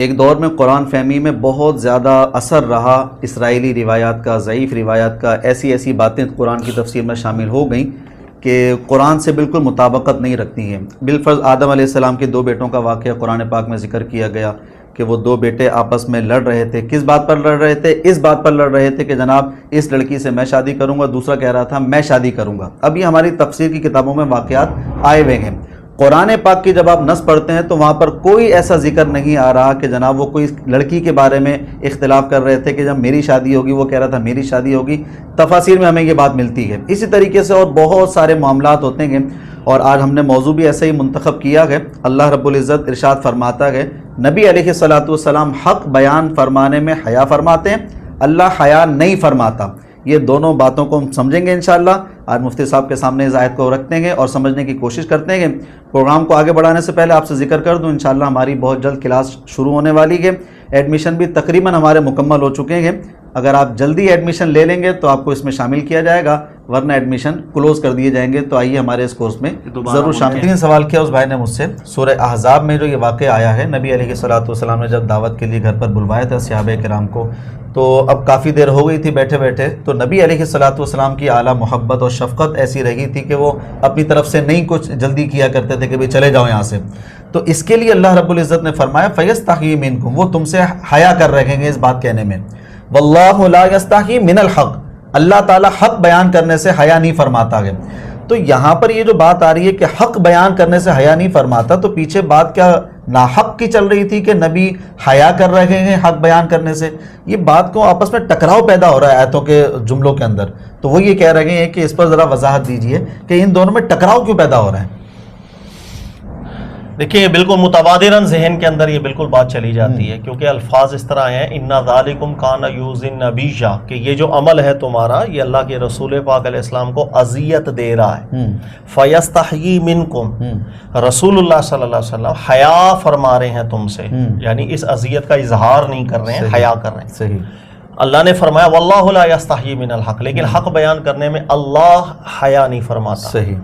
ایک دور میں قرآن فہمی میں بہت زیادہ اثر رہا اسرائیلی روایات کا، ضعیف روایات کا، ایسی باتیں قرآن کی تفسیر میں شامل ہو گئیں کہ قرآن سے بالکل مطابقت نہیں رکھتی ہیں۔ بالفرض آدم علیہ السلام کے دو بیٹوں کا واقعہ قرآن پاک میں ذکر کیا گیا کہ وہ دو بیٹے آپس میں لڑ رہے تھے۔ کس بات پر لڑ رہے تھے؟ اس بات پر لڑ رہے تھے کہ جناب اس لڑکی سے میں شادی کروں گا، دوسرا کہہ رہا تھا میں شادی کروں گا۔ اب یہ ہماری تفسیر کی کتابوں میں واقعات آئے ہوئے ہیں۔ قرآن پاک کی جب آپ نص پڑھتے ہیں تو وہاں پر کوئی ایسا ذکر نہیں آ رہا کہ جناب وہ کوئی لڑکی کے بارے میں اختلاف کر رہے تھے کہ جب میری شادی ہوگی، وہ کہہ رہا تھا میری شادی ہوگی۔ تفاسیر میں ہمیں یہ بات ملتی ہے۔ اسی طریقے سے اور بہت سارے معاملات ہوتے ہیں، اور آج ہم نے موضوع بھی ایسے ہی منتخب کیا ہے۔ اللہ رب العزت ارشاد فرماتا ہے، نبی علیہ السلام حق بیان فرمانے میں حیا فرماتے ہیں، اللہ حیا نہیں فرماتا۔ یہ دونوں باتوں کو ہم سمجھیں گے انشاءاللہ۔ آج مفتی صاحب کے سامنے اس آیت کو رکھتے ہیں اور سمجھنے کی کوشش کرتے ہیں۔ پروگرام کو آگے بڑھانے سے پہلے آپ سے ذکر کر دوں، انشاءاللہ ہماری بہت جلد کلاس شروع ہونے والی ہے۔ ایڈمیشن بھی تقریباً ہمارے مکمل ہو چکے ہیں۔ اگر آپ جلدی ایڈمیشن لے لیں گے تو آپ کو اس میں شامل کیا جائے گا، ورنہ ایڈمیشن کلوز کر دیے جائیں گے۔ تو آئیے ہمارے اس کورس میں ضرور شامل۔ تین سوال کیا اس بھائی نے مجھ سے، سورہ احزاب میں جو یہ واقعہ آیا ہے، نبی علیہ السلام نے جب دعوت کے لیے گھر پر بلوایا تھا صحابہ کرام کو، تو اب کافی دیر ہو گئی تھی بیٹھے بیٹھے، تو نبی علیہ السلام کی اعلیٰ محبت اور شفقت ایسی رہی تھی کہ وہ اپنی طرف سے نہیں کچھ جلدی کیا کرتے تھے کہ بھئی چلے جاؤ یہاں سے۔ تو اس کے لیے اللہ رب العزت نے فرمایا فَيَسْتَحْيِي مِنْكُمْ، وہ تم سے حیا کر رکھیں گے اس بات کہنے میں۔ وَاللَّهُ لَا يَسْتَحْيِي مِنَ الْحَقِّ، اللہ تعالیٰ حق بیان کرنے سے حیا نہیں فرماتا ہے۔ تو یہاں پر یہ جو بات آ رہی ہے کہ حق بیان کرنے سے حیا نہیں فرماتا، تو پیچھے بات کیا ناحق کی چل رہی تھی کہ نبی حیا کر رہے ہیں حق بیان کرنے سے؟ یہ بات کو آپس میں ٹکراؤ پیدا ہو رہا ہے آیتوں کے جملوں کے اندر۔ تو وہ یہ کہہ رہے ہیں کہ اس پر ذرا وضاحت دیجئے کہ ان دونوں میں ٹکراؤ کیوں پیدا ہو رہا ہے؟ دیکھیے بالکل متبادراً ذہن کے اندر یہ بالکل بات چلی جاتی ہے، کیونکہ الفاظ اس طرح ہیں اِنَّ ذَلِكُمْ كَانَ يُؤْذِي النَّبِيَّ، کہ یہ جو عمل ہے تمہارا یہ اللہ کے رسول پاک علیہ السلام کو اذیت دے رہا ہے۔ فَيَسْتَحْيِي مِنْكُمْ، رسول اللہ صلی اللہ علیہ وسلم حیا فرما رہے ہیں تم سے، یعنی اس اذیت کا اظہار نہیں کر رہے ہیں، حیا کر رہے ہیں۔ صحیح۔ اللہ نے فرمایا وَاللَّهُ لَا يَسْتَحْيِي مِنَ الْحَقِّ، لیکن حق بیان کرنے میں اللہ حیا نہیں فرماتا۔ صحیح۔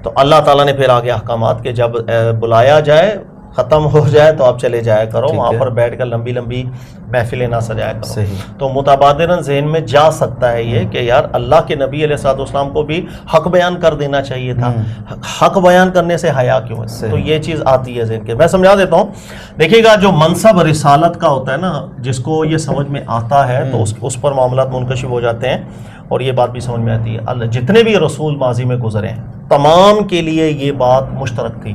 تو اللہ تعالیٰ نے پھر آگے احکامات کہ جب بلایا جائے، ختم ہو جائے تو آپ چلے جایا کرو، وہاں پر بیٹھ کر لمبی لمبی محفلیں نہ سجایا کرو۔ صحیح۔ تو متبادراً ذہن میں جا سکتا ہے یہ کہ یار اللہ کے نبی علیہ السلام کو بھی حق بیان کر دینا چاہیے تھا، حق بیان کرنے سے حیا کیوں ہے؟ تو یہ چیز آتی ہے ذہن کے۔ میں سمجھا دیتا ہوں، دیکھیے گا جو منصب رسالت کا ہوتا ہے نا، جس کو یہ سمجھ میں آتا ہے تو اس پر معاملات منکشف ہو جاتے ہیں، اور یہ بات بھی سمجھ میں آتی ہے۔ اللہ جتنے بھی رسول ماضی میں گزرے ہیں تمام کے لیے یہ بات مشترک تھی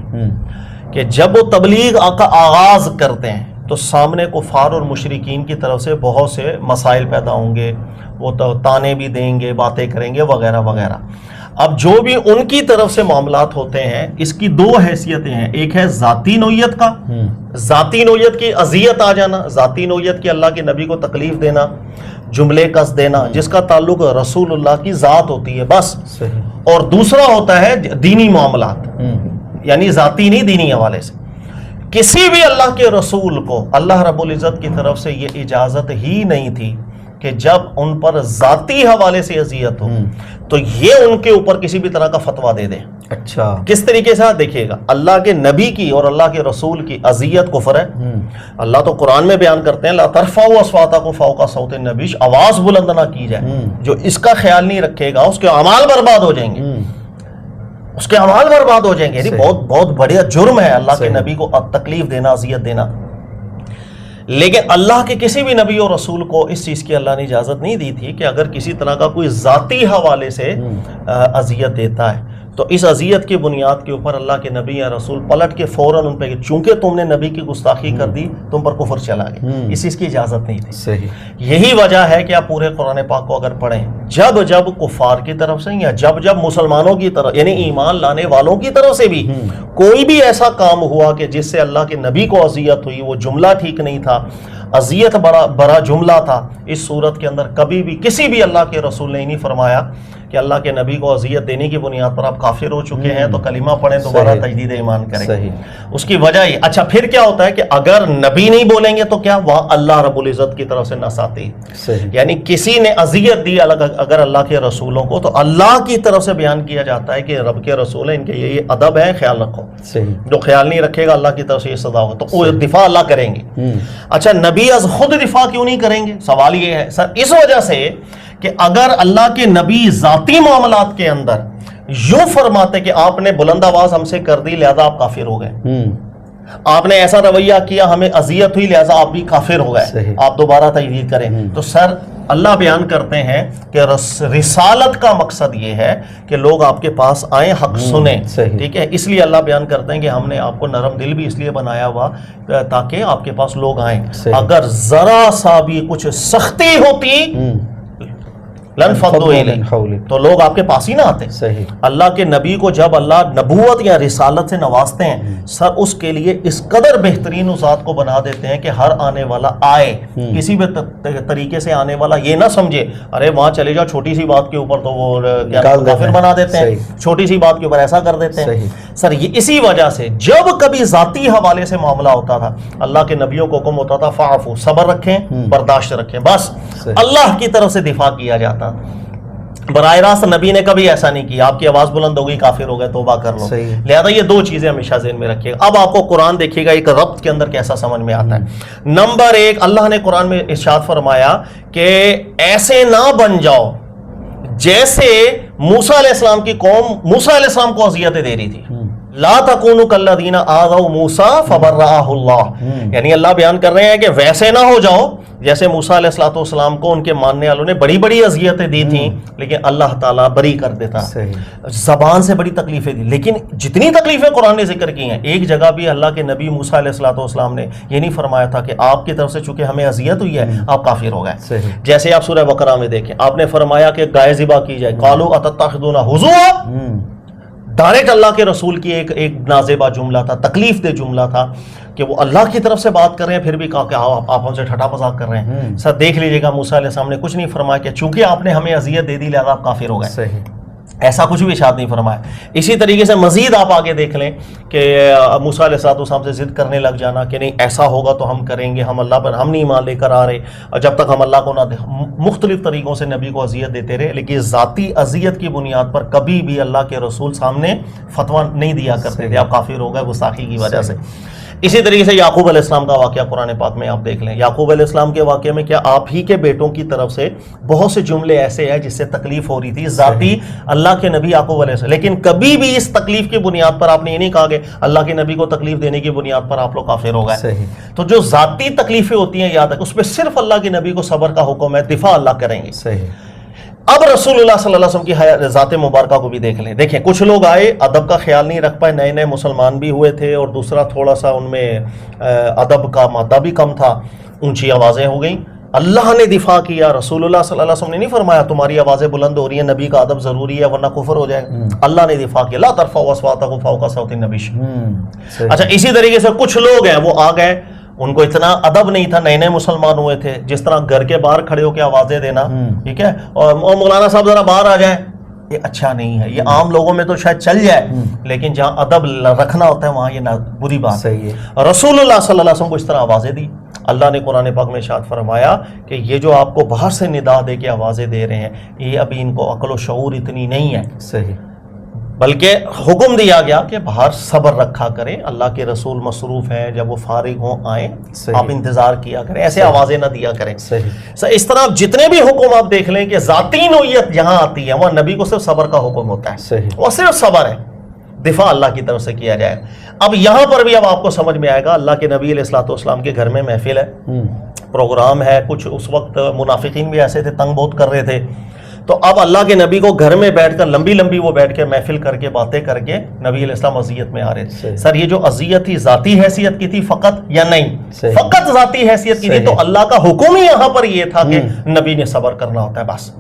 کہ جب وہ تبلیغ کا آغاز کرتے ہیں تو سامنے کفار اور مشرکین کی طرف سے بہت سے مسائل پیدا ہوں گے، وہ تانے بھی دیں گے، باتیں کریں گے وغیرہ وغیرہ۔ اب جو بھی ان کی طرف سے معاملات ہوتے ہیں، اس کی دو حیثیتیں ہیں، ایک ہے ذاتی نوعیت کا، ذاتی نوعیت کی اذیت آ جانا، ذاتی نوعیت کی اللہ کے نبی کو تکلیف دینا، جملے کس دینا، جس کا تعلق رسول اللہ کی ذات ہوتی ہے بس۔ اور دوسرا ہوتا ہے دینی معاملات، یعنی ذاتی نہیں، دینی حوالے سے۔ کسی بھی اللہ کے رسول کو اللہ رب العزت کی طرف سے یہ اجازت ہی نہیں تھی کہ جب ان پر ذاتی حوالے سے اذیت ہو تو یہ ان کے اوپر کسی بھی طرح کا فتویٰ دے دیں۔ اچھا، کس طریقے سے؟ دیکھیے گا اللہ کے نبی کی اور اللہ کے رسول کی اذیت کفر ہے۔ اللہ تو قرآن میں بیان کرتے ہیں لا ترفعوا اصواتکم فوق صوت النبی، آواز بلند نہ کی جائے۔ جو اس کا خیال نہیں رکھے گا اس کے اعمال برباد ہو جائیں گے، اس کے اعمال برباد ہو جائیں گے۔ بہت بڑا جرم ہے اللہ کے نبی کو تکلیف دینا، اذیت دینا۔ لیکن اللہ کے کسی بھی نبی اور رسول کو اس چیز کی اللہ نے اجازت نہیں دی تھی کہ اگر کسی طرح کا کوئی ذاتی حوالے سے اذیت دیتا ہے تو اس اذیت کی بنیاد کے اوپر اللہ کے نبی یا رسول پلٹ کے فوراً ان پہ، چونکہ تم نے نبی کی گستاخی کر دی تم پر کفر چلا گیا، اس چیز کی اجازت نہیں تھی۔ صحیح۔ یہی وجہ ہے کہ آپ پورے قرآن پاک کو اگر پڑھیں، جب جب کفار کی طرف سے یا جب جب مسلمانوں کی طرف یعنی ایمان لانے والوں کی طرف سے بھی کوئی بھی ایسا کام ہوا کہ جس سے اللہ کے نبی کو اذیت ہوئی، وہ جملہ ٹھیک نہیں تھا، اذیت بڑا جملہ تھا، اس صورت کے اندر کبھی بھی کسی بھی اللہ کے رسول نے نہیں فرمایا کہ کہ اللہ کے نبی کو اذیت دینے کی بنیاد پر آپ کافر ہو چکے ہیں تو کلمہ پڑھیں، دوبارہ تجدید ایمان کریں۔ اس کی وجہ یہ، اچھا پھر کیا ہوتا ہے کہ اگر نبی نہیں بولیں گے تو کیا وہاں اللہ رب العزت کی طرف سے نصاتی، یعنی کسی نے اذیت دی اگر اللہ کے رسولوں کو تو اللہ کی طرف سے بیان کیا جاتا ہے کہ رب کے رسول ہیں، ان کے یہ ادب ہے، خیال رکھو، جو خیال نہیں رکھے گا اللہ کی طرف سے یہ سزا ہوگا، تو وہ دفاع اللہ کریں گے۔ اچھا نبی از خود دفاع کیوں نہیں کریں گے؟ سوال یہ ہے سر اس وجہ سے کہ اگر اللہ کے نبی ذاتی معاملات کے اندر یوں فرماتے کہ آپ نے بلند آواز ہم سے کر دی لہذا آپ کافر ہو گئے، آپ نے ایسا رویہ کیا ہمیں اذیت ہوئی لہذا آپ بھی کافر ہو گئے، آپ دوبارہ تجدید کریں، تو سر اللہ بیان کرتے ہیں کہ رسالت کا مقصد یہ ہے کہ لوگ آپ کے پاس آئیں، حق سنیں، ٹھیک ہے، اس لیے اللہ بیان کرتے ہیں کہ ہم نے آپ کو نرم دل بھی اس لیے بنایا ہوا تاکہ آپ کے پاس لوگ آئیں، اگر ذرا سا بھی کچھ سختی ہوتی لن فضوا الیہ تو لوگ آپ کے پاس ہی نہ آتے۔ اللہ کے نبی کو جب اللہ نبوت یا رسالت سے نوازتے ہیں سر اس کے لیے اس قدر بہترین ذات کو بنا دیتے ہیں کہ ہر آنے والا آئے، کسی بھی طریقے سے آنے والا یہ نہ سمجھے ارے وہاں چلے جاؤ چھوٹی سی بات کے اوپر تو وہ کافر بنا دیتے ہیں، چھوٹی سی بات کے اوپر ایسا کر دیتے ہیں۔ سر یہ اسی وجہ سے جب کبھی ذاتی حوالے سے معاملہ ہوتا تھا اللہ کے نبیوں کو حکم ہوتا تھا فاعفو، صبر رکھیں، برداشت رکھیں، بس اللہ کی طرف سے دفاع کیا جاتا۔ براہ راست نبی نے کبھی ایسا نہیں کیا آپ کی آواز بلند ہو گئی کافر ہو گئے توبہ کر لو، لہذا یہ دو چیزیں ہمیشہ ذہن میں رکھیے گا۔ اب آپ کو قرآن دیکھیے گا ایک ربط کے اندر کیسا سمجھ میں آتا ہے۔ نمبر ایک، اللہ نے قرآن میں ارشاد فرمایا کہ ایسے نہ بن جاؤ جیسے موسیٰ علیہ السلام کی قوم موسیٰ علیہ السلام کو اذیتیں دے رہی تھی، لا تکونوا کالذین آذوا موسیٰ فبرأہ اللہ، یعنی اللہ بیان کر رہے ہیں کہ ویسے نہ ہو جاؤ جیسے موسیٰ علیہ السلام کو ان کے ماننے والوں نے بڑی بڑی اذیتیں دی تھیں لیکن اللہ تعالیٰ بری کر دیتا، زبان سے بڑی تکلیفیں دی، لیکن جتنی تکلیفیں قرآن نے ذکر کی ہیں ایک جگہ بھی اللہ کے نبی موسیٰ علیہ السلام نے یہ نہیں فرمایا تھا کہ آپ کی طرف سے چونکہ ہمیں اذیت ہوئی ہے آپ کافر ہو گئے۔ جیسے آپ سورہ بقرہ میں دیکھیں آپ نے فرمایا کہ گائے ذبح کی جائے، قالوا اتتخذون ہزوا، ڈائریکٹ اللہ کے رسول کی ایک نازیبہ جملہ تھا، تکلیف دہ جملہ تھا کہ وہ اللہ کی طرف سے بات کر رہے ہیں پھر بھی کہا کہ آپ ہم سے ٹھٹا مذاق کر رہے ہیں۔ سر دیکھ لیجئے گا موسیٰ علیہ السلام نے کچھ نہیں فرمایا کہ چونکہ آپ نے ہمیں اذیت دے دی لہذا آپ کافر ہو گئے، ایسا کچھ بھی ارشاد نہیں فرمایا۔ اسی طریقے سے مزید آپ آگے دیکھ لیں کہ موسیٰ علیہ السلام سے ضد کرنے لگ جانا کہ نہیں ایسا ہوگا تو ہم کریں گے، ہم اللہ پر ہم نہیں ایمان لے کر آ رہے اور جب تک ہم اللہ کو نہ دیں، مختلف طریقوں سے نبی کو اذیت دیتے رہے، لیکن ذاتی اذیت کی بنیاد پر کبھی بھی اللہ کے رسول سامنے فتویٰ نہیں دیا کرتے تھے، آپ کافر ہو گئے گستاخی کی وجہ سے۔ اسی طریقے سے یعقوب علیہ السلام کا واقعہ قرآن پاک میں آپ دیکھ لیں، یعقوب علیہ السلام کے واقعے میں کیا آپ ہی کے بیٹوں کی طرف سے بہت سے جملے ایسے ہیں جس سے تکلیف ہو رہی تھی ذاتی اللہ کے نبی یعقوب علیہ السلام، لیکن کبھی بھی اس تکلیف کی بنیاد پر آپ نے یہ نہیں کہا کہ اللہ کے نبی کو تکلیف دینے کی بنیاد پر آپ لوگ کافر ہو گئے۔ تو جو ذاتی تکلیفیں ہوتی ہیں یاد رکھ اس پہ صرف اللہ کے نبی کو صبر کا حکم ہے، دفاع اللہ کریں گے۔ اب رسول اللہ صلی اللہ علیہ وسلم کی ذات مبارکہ کو بھی دیکھ لیں، دیکھیں کچھ لوگ آئے ادب کا خیال نہیں رکھ پائے، نئے نئے مسلمان بھی ہوئے تھے اور دوسرا تھوڑا سا ان میں ادب کا مادہ بھی کم تھا، اونچی آوازیں ہو گئیں، اللہ نے دفاع کیا، رسول اللہ صلی اللہ علیہ وسلم نے نہیں فرمایا تمہاری آوازیں بلند ہو رہی ہیں نبی کا ادب ضروری ہے ورنہ کفر ہو جائے گا، اللہ نے دفاع کیا، لا ترفعوا اصواتکم فوق صوت النبی۔ اچھا اسی طریقے سے کچھ لوگ ہیں وہ آ گئے، ان کو اتنا ادب نہیں تھا، نئے نئے مسلمان ہوئے تھے، جس طرح گھر کے باہر کھڑے ہو کے آوازیں دینا، ٹھیک ہے، اور مولانا صاحب ذرا باہر آ جائیں، یہ اچھا نہیں ہے، یہ عام لوگوں میں تو شاید چل جائے لیکن جہاں ادب رکھنا ہوتا ہے وہاں یہ بری بات ہے۔ رسول اللہ صلی اللہ علیہ وسلم کو اس طرح آوازیں دی، اللہ نے قرآن پاک میں ارشاد فرمایا کہ یہ جو آپ کو باہر سے ندا دے کے آوازیں دے رہے ہیں یہ ابھی ان کو عقل و شعور اتنی نہیں ہے، بلکہ حکم دیا گیا کہ باہر صبر رکھا کریں، اللہ کے رسول مصروف ہیں، جب وہ فارغ ہوں آئیں، آپ انتظار کیا کریں، ایسے آوازیں نہ دیا کریں۔ اس طرح جتنے بھی حکم آپ دیکھ لیں کہ ذاتی نوعیت جہاں آتی ہے وہاں نبی کو صرف صبر کا حکم ہوتا ہے، وہ صرف صبر ہے، دفاع اللہ کی طرف سے کیا جائے۔ اب یہاں پر بھی اب آپ کو سمجھ میں آئے گا اللہ کے نبی علیہ السلام کے گھر میں محفل ہے، پروگرام ہے، کچھ اس وقت منافقین بھی ایسے تھے تنگ بہت کر رہے تھے، تو اب اللہ کے نبی کو گھر میں بیٹھ کر لمبی لمبی وہ بیٹھ کے محفل کر کے باتیں کر کے نبی علیہ السلام اذیت میں آ رہے تھے۔ سر یہ جو اذیت تھی ذاتی حیثیت کی تھی فقط یا نہیں؟ فقط ذاتی حیثیت کی تھی، تو اللہ کا حکم ہی یہاں پر یہ تھا کہ نبی نے صبر کرنا ہوتا ہے بس۔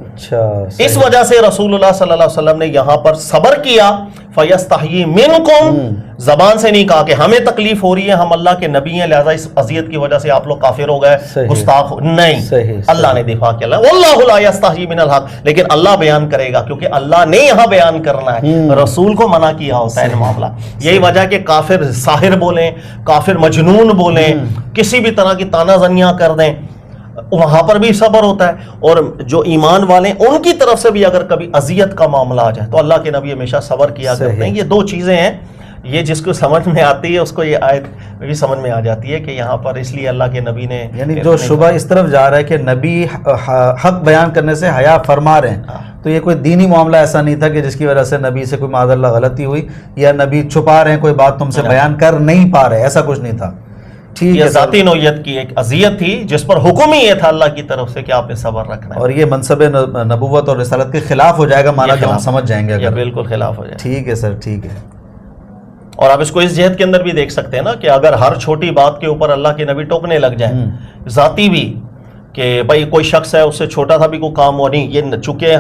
اس وجہ سے رسول اللہ صلی اللہ علیہ وسلم نے یہاں پر صبر کیا، فَيَسْتَحْيِي مِنْكُمْ، زبان سے نہیں کہا کہ ہمیں تکلیف ہو رہی ہے، ہم اللہ کے نبی ہیں لہذا اس اذیت کی وجہ سے آپ لوگ کافر ہو گئے، گستاخ نہیں، اللہ نے دفاع کیا، وَاللَّهُ لَا يَسْتَحْيِي مِنَ الْحَقِّ، لیکن اللہ بیان کرے گا کیونکہ اللہ نے یہاں بیان کرنا ہے، رسول کو منع کیا ہوتا ہے معاملہ. یہی وجہ کہ کافر ساحر بولیں، کافر مجنون بولیں، کسی بھی طرح کی تانا زنیاں کر دیں، وہاں پر بھی صبر ہوتا ہے. اور جو ایمان والے ان کی طرف سے بھی اگر کبھی اذیت کا معاملہ آ جائے تو اللہ کے نبی ہمیشہ صبر کیا کرتے ہیں. یہ دو چیزیں ہیں، یہ جس کو سمجھ میں آتی ہے اس کو یہ آیت بھی سمجھ میں آ جاتی ہے کہ یہاں پر اس لیے اللہ کے نبی نے، یعنی جو شبہ اس طرف جا رہا ہے کہ نبی حق بیان کرنے سے حیا فرما رہے ہیں، تو یہ کوئی دینی معاملہ ایسا نہیں تھا کہ جس کی وجہ سے نبی سے کوئی معاذ اللہ غلطی ہوئی یا نبی چھپا رہے ہیں کوئی بات تم سے بیان کر نہیں پا رہے، ایسا کچھ نہیں تھا. ٹھیک یہ ہے، ذاتی نوعیت کی ایک اذیت تھی جس پر حکم ہی یہ تھا اللہ کی طرف سے کہ آپ نے صبر رکھنا ہے. اور یہ منصب نبوت اور رسالت کے خلاف ہو جائے گا مانا جو ہم سمجھ جائیں گے یہ اگر. بالکل خلاف ہو جائے. ٹھیک ہے سر، ٹھیک ہے. اور آپ اس کو اس جہت کے اندر بھی دیکھ سکتے ہیں نا کہ اگر ہر چھوٹی بات کے اوپر اللہ کے نبی ٹوکنے لگ جائیں، ذاتی بھی کہ بھائی کوئی شخص ہے اس سے چھوٹا تھا بھی کوئی کام ہو نہیں، یہ چونکہ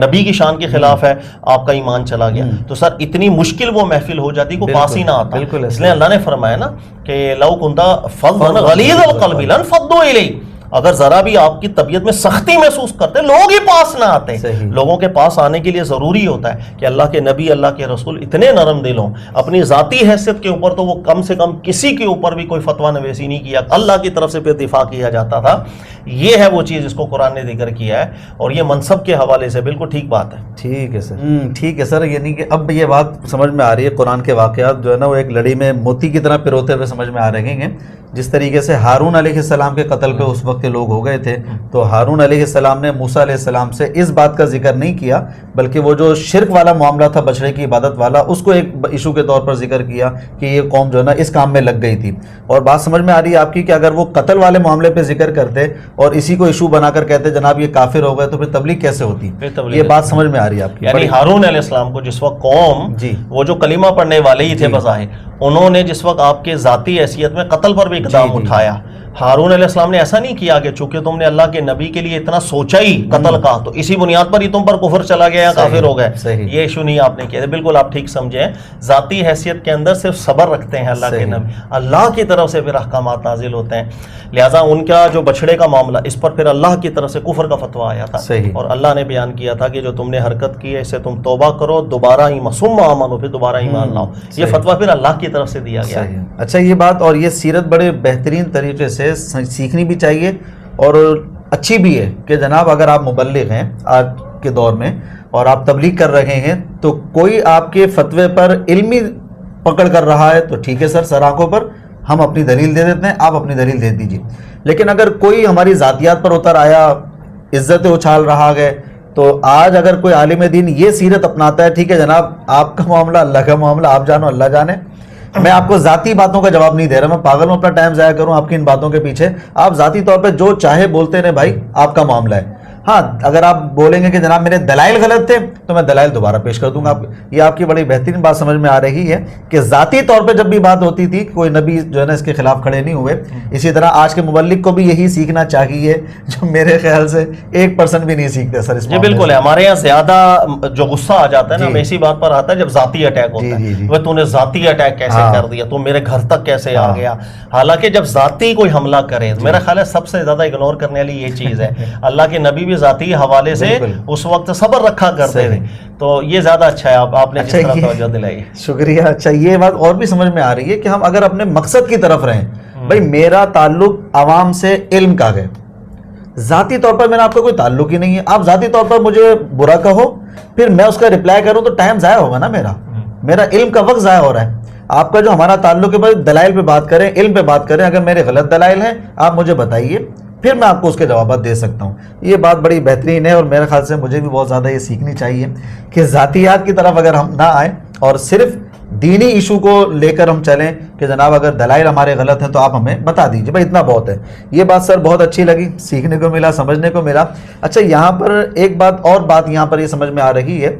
نبی کی شان کے خلاف ہے، آپ کا ایمان چلا گیا، تو سر اتنی مشکل وہ محفل ہو جاتی کوئی پاس ہی نہ آتا. اس لیے اللہ نے فرمایا نا کہ لو کنتا فظا غلیظ القلب لانفضوا الیک، اگر ذرا بھی آپ کی طبیعت میں سختی محسوس کرتے لوگ ہی پاس نہ آتے. لوگوں کے پاس آنے کے لیے ضروری ہوتا ہے کہ اللہ کے نبی، اللہ کے رسول اتنے نرم دل ہوں، اپنی ذاتی حیثیت کے اوپر تو وہ کم سے کم کسی کے اوپر بھی کوئی فتویٰ نویسی نہیں کیا، اللہ کی طرف سے پھر دفاع کیا جاتا تھا. یہ ہے وہ چیز جس کو قرآن نے ذکر کیا ہے، اور یہ منصب کے حوالے سے بالکل ٹھیک بات ہے. ٹھیک ہے سر، ٹھیک ہے سر. یعنی کہ اب یہ بات سمجھ میں آ رہی ہے، قرآن کے واقعات جو ہے نا وہ ایک لڑی میں موتی کی طرح پروتے ہوئے سمجھ میں آ رہے ہیں. جس طریقے سے ہارون علیہ السلام کے قتل پہ اس وقت کے لوگ ہو گئے تھے، تو ہارون علیہ السلام نے موسیٰ علیہ السلام سے اس بات کا ذکر نہیں کیا، بلکہ وہ جو شرک والا معاملہ تھا بچڑے کی عبادت والا، اس کو ایک ایشو کے طور پر ذکر کیا کہ یہ قوم جو ہے نا اس کام میں لگ گئی تھی. اور بات سمجھ میں آ رہی ہے آپ کی کہ اگر وہ قتل والے معاملے پہ ذکر کرتے اور اسی کو ایشو بنا کر کہتے جناب یہ کافر ہو گئے، تو پھر تبلیغ کیسے ہوتی؟ یہ بات سمجھ میں آ رہی ہے آپ کی. یعنی ہارون علیہ السلام کو جس وقت قوم وہ جو کلمہ پڑھنے والے ہی تھے بظاہر، انہوں نے جس وقت آپ کے ذاتی حیثیت میں قتل پر بھی اقدام اٹھایا، ہارون علیہ السلام نے ایسا نہیں کیا کہ چونکہ تم نے اللہ کے نبی کے لیے اتنا سوچا ہی قتل کا تو اسی بنیاد پر ہی تم پر کفر چلا گیا یا کافر ہو گئے. یہ ایشو نہیں آپ نے کیا. بالکل آپ ٹھیک سمجھیں، ذاتی حیثیت کے اندر صرف صبر رکھتے ہیں اللہ کے نبی، اللہ کی طرف سے پھر احکامات نازل ہوتے ہیں. لہٰذا ان کا جو بچڑے کا معاملہ، اس پر پھر اللہ کی طرف سے کفر کا فتویٰ آیا تھا، اور اللہ نے بیان کیا تھا کہ جو تم نے حرکت کی ہے اس سے تم توبہ کرو، دوبارہ ثم آمنوا، پھر دوبارہ ایمان لاؤ. یہ فتویٰ پھر اللہ کی طرف سے دیا گیا. اچھا یہ بات، اور یہ سیرت بڑے بہترین طریقے سے سیکھنی بھی چاہیے اور اچھی بھی ہے کہ جناب اگر آپ مبلغ ہیں آج کے دور میں اور آپ تبلیغ کر رہے ہیں تو کوئی آپ کے فتوے پر علمی پکڑ کر رہا ہے تو ٹھیک ہے سر، سر آنکھوں پر ہم اپنی دلیل دے دیتے ہیں، آپ اپنی دلیل دے دیجیے. لیکن اگر کوئی ہماری ذاتیات پر اتر آیا، عزتیں اچھال رہا گئے، تو آج اگر کوئی عالم دین یہ سیرت اپناتا ہے، ٹھیک ہے جناب آپ کا معاملہ اللہ کا معاملہ، آپ جانو اللہ جانے، میں آپ کو ذاتی باتوں کا جواب نہیں دے رہا، میں پاگل ہوں اپنا ٹائم ضائع کروں آپ کی ان باتوں کے پیچھے. آپ ذاتی طور پہ جو چاہے بولتے رہے بھائی، آپ کا معاملہ ہے. ہاں اگر آپ بولیں گے کہ جناب میرے دلائل غلط تھے تو میں دلائل دوبارہ پیش کر دوں گا. یہ آپ کی بڑی بہترین بات سمجھ میں آ رہی ہے کہ ذاتی طور پہ جب بھی بات ہوتی تھی کوئی نبی جو ہے نا اس کے خلاف کھڑے نہیں ہوئے. اسی طرح آج کے مبلغ کو بھی یہی سیکھنا چاہیے جو میرے خیال سے 1% بھی نہیں سیکھتے سر. جی بالکل ہے. ہمارے یہاں زیادہ جو غصہ آ جاتا ہے نا ہمیں اسی بات پر آتا ہے جب ذاتی اٹیک ہوتا ہے، وہ تو نے ذاتی اٹیک کیسے کر دیا، تو میرے گھر تک کیسے آ گیا. حالانکہ جب ذاتی کوئی حملہ کرے میرا خیال ہے سب سے زیادہ اگنور کرنے والی یہ چیز ہے. اللہ کے نبی بھی ذاتی حوالے سے اس وقت صبر رکھا کرتے تھے، تو یہ زیادہ اچھا ہے آپ نے جس طرح توجہ دلائی. شکریہ. اچھا یہ بات اور بھی سمجھ میں آ رہی ہے کہ ہم اگر اپنے مقصد کی طرف رہیں، بھائی میرا تعلق عوام سے علم کا ہے، ذاتی طور پر میرا آپ کا کوئی تعلق ہی نہیں ہے. آپ ذاتی طور پر مجھے برا کہو پھر میں اس کا رپلائی کروں تو ٹائم ضائع ہوگا نا، میرا علم کا وقت ضائع ہو رہا ہے. آپ کا جو ہمارا تعلق ہے بھائی دلائل پہ بات کریں، علم پہ بات کریں. اگر میرے غلط دلائل ہیں آپ مجھے بتائیے، پھر میں آپ کو اس کے جوابات دے سکتا ہوں. یہ بات بڑی بہترین ہے اور میرے خیال سے مجھے بھی بہت زیادہ یہ سیکھنی چاہیے کہ ذاتیات کی طرف اگر ہم نہ آئیں اور صرف دینی ایشو کو لے کر ہم چلیں کہ جناب اگر دلائل ہمارے غلط ہیں تو آپ ہمیں بتا دیجئے، بھائی اتنا بہت ہے. یہ بات سر بہت اچھی لگی، سیکھنے کو ملا، سمجھنے کو ملا. اچھا یہاں پر ایک بات یہاں پر یہ سمجھ میں آ رہی ہے،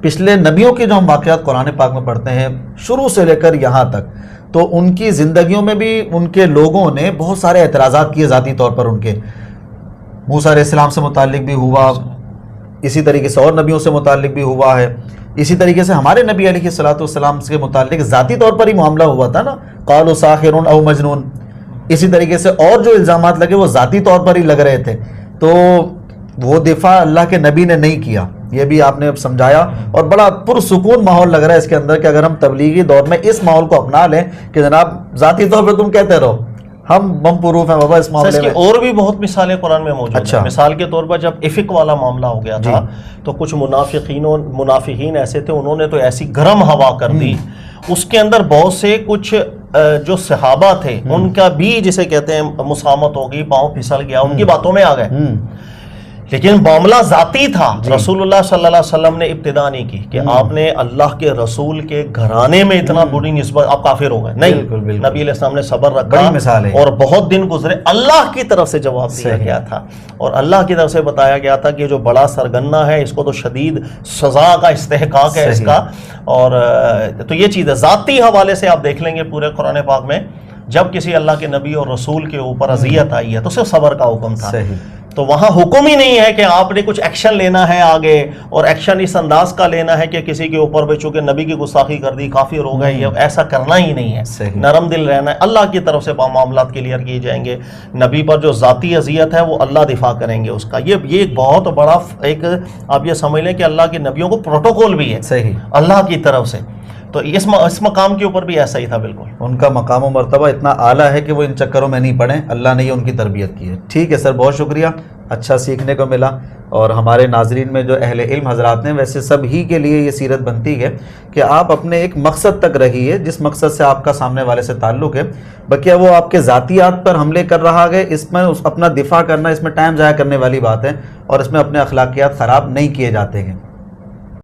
پچھلے نبیوں کے جو ہم واقعات قرآن پاک میں پڑھتے ہیں شروع سے لے کر یہاں تک، تو ان کی زندگیوں میں بھی ان کے لوگوں نے بہت سارے اعتراضات کیے ذاتی طور پر. ان کے موسیٰ علیہ السلام سے متعلق بھی ہوا، اسی طریقے سے اور نبیوں سے متعلق بھی ہوا ہے. اسی طریقے سے ہمارے نبی علیہ الصلوۃ والسلام کے متعلق ذاتی طور پر ہی معاملہ ہوا تھا نا، قالوا ساحر او مجنون. اسی طریقے سے اور جو الزامات لگے وہ ذاتی طور پر ہی لگ رہے تھے، تو وہ دفاع اللہ کے نبی نے نہیں کیا. یہ بھی آپ نے سمجھایا، اور بڑا پرسکون ماحول لگ رہا ہے اس کے اندر کہ اگر ہم تبلیغی دور میں اس ماحول کو اپنا لیں کہ جناب ذاتی طور پہ تم کہتے رہو، ہم بم پروف ہیں بابا اس معاملے میں. اور بھی بہت مثالیں قرآن میں موجود اچھا. ہیں. مثال کے طور پر جب افق والا معاملہ ہو گیا تھا تو کچھ منافقین ایسے تھے، انہوں نے تو ایسی گرم ہوا کر دی، اس کے اندر بہت سے کچھ جو صحابہ تھے ان کا بھی جسے کہتے ہیں مسامت ہو گئی، پاؤں پھسل گیا، ان کی باتوں میں آ گئے. لیکن معاملہ ذاتی تھا. رسول اللہ صلی اللہ علیہ وسلم نے ابتدا نہیں کی کہ آپ نے اللہ کے رسول کے گھرانے میں اتنا بری نسبت، آپ کافر ہو گئے. نہیں، نبی علیہ السلام نے صبر رکھا اور بہت دن گزرے، اللہ کی طرف سے جواب دیا گیا تھا، اور اللہ کی طرف سے بتایا گیا تھا کہ جو بڑا سرگنا ہے اس کو تو شدید سزا کا استحقاق ہے اس کا. اور تو یہ چیز ہے. ذاتی حوالے سے آپ دیکھ لیں گے پورے قرآن پاک میں جب کسی اللہ کے نبی اور رسول کے اوپر اذیت آئی ہے تو صرف صبر کا حکم تھا. تو وہاں حکم ہی نہیں ہے کہ آپ نے کچھ ایکشن لینا ہے آگے، اور ایکشن اس انداز کا لینا ہے کہ کسی کے اوپر بھی چونکہ نبی کی گستاخی کر دی کافر ہو گئے، یہ ایسا کرنا ہی نہیں ہے. نرم دل رہنا ہے، اللہ کی طرف سے معاملات کلیئر کیے جائیں گے. نبی پر جو ذاتی اذیت ہے وہ اللہ دفاع کریں گے اس کا. یہ ایک بہت بڑا ایک آپ یہ سمجھ لیں کہ اللہ کے نبیوں کو پروٹوکول بھی ہے اللہ کی طرف سے. تو اس مقام کے اوپر بھی ایسا ہی تھا. بالکل ان کا مقام و مرتبہ اتنا اعلیٰ ہے کہ وہ ان چکروں میں نہیں پڑے، اللہ نے ہی ان کی تربیت کی ہے. ٹھیک ہے سر، بہت شکریہ، اچھا سیکھنے کو ملا. اور ہمارے ناظرین میں جو اہل علم حضرات ہیں، ویسے سب ہی کے لیے یہ سیرت بنتی ہے کہ آپ اپنے ایک مقصد تک رہیے جس مقصد سے آپ کا سامنے والے سے تعلق ہے. بقیہ وہ آپ کے ذاتیات پر حملے کر رہا ہے، اس میں اپنا دفاع کرنا، اس میں ٹائم ضائع کرنے والی بات ہے، اور اس میں اپنے اخلاقیات خراب نہیں کیے جاتے ہیں.